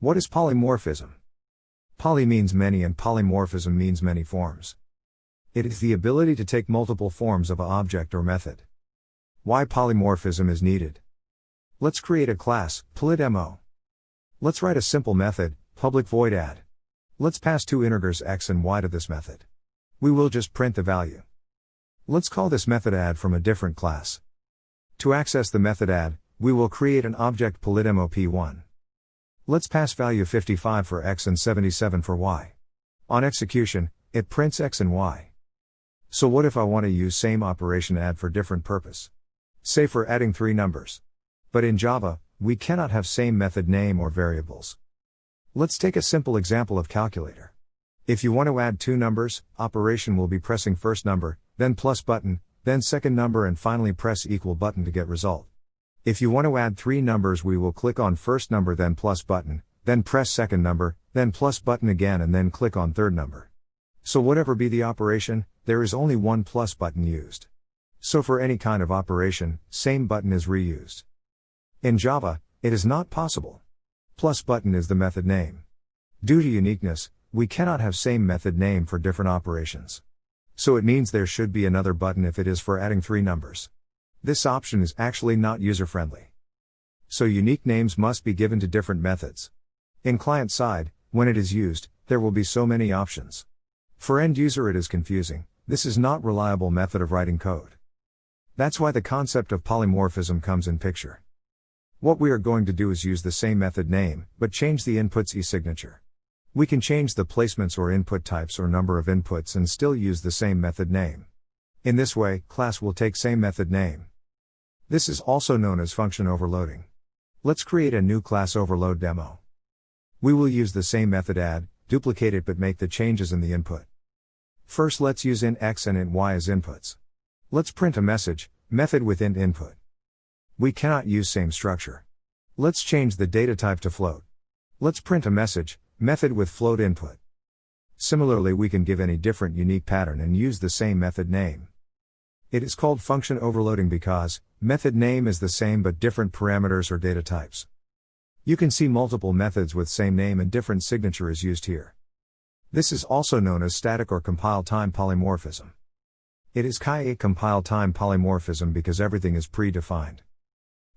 What is polymorphism? Poly means many and polymorphism means many forms. It is the ability to take multiple forms of an object or method. Why polymorphism is needed? Let's create a class, polydemo. Let's write a simple method, public void add. Let's pass two integers x and y to this method. We will just print the value. Let's call this method add from a different class. To access the method add, we will create an object polydemo p1. Let's pass value 55 for x and 77 for y. On execution, it prints x and y. So what if I want to use same operation add for different purpose? Say for adding three numbers. But in Java, we cannot have same method name or variables. Let's take a simple example of calculator. If you want to add two numbers, operation will be pressing first number, then plus button, then second number and finally press equal button to get result. If you want to add three numbers, we will click on first number then plus button, then press second number, then plus button again and then click on third number. So whatever be the operation, there is only one plus button used. So for any kind of operation, same button is reused. In Java, it is not possible. Plus button is the method name. Due to uniqueness, we cannot have same method name for different operations. So it means there should be another button if it is for adding three numbers. This option is actually not user-friendly. So unique names must be given to different methods. In client side, when it is used, there will be so many options. For end user it is confusing. This is not reliable method of writing code. That's why the concept of polymorphism comes in picture. What we are going to do is use the same method name, but change the input's e-signature. We can change the placements or input types or number of inputs and still use the same method name. In this way, class will take same method name. This is also known as function overloading. Let's create a new class overload demo. We will use the same method add, duplicate it but make the changes in the input. First let's use int x and int y as inputs. Let's print a message, method with int input. We cannot use same structure. Let's change the data type to float. Let's print a message, method with float input. Similarly we can give any different unique pattern and use the same method name. It is called function overloading because method name is the same but different parameters or data types. You can see multiple methods with same name and different signature is used here. This is also known as static or compile time polymorphism. It is compile time polymorphism because everything is predefined.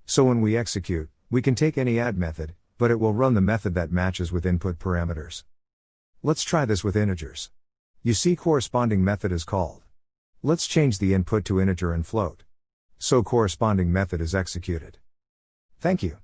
So when we execute, we can take any add method, but it will run the method that matches with input parameters. Let's try this with integers. You see corresponding method is called. Let's change the input to integer and float. So corresponding method is executed. Thank you.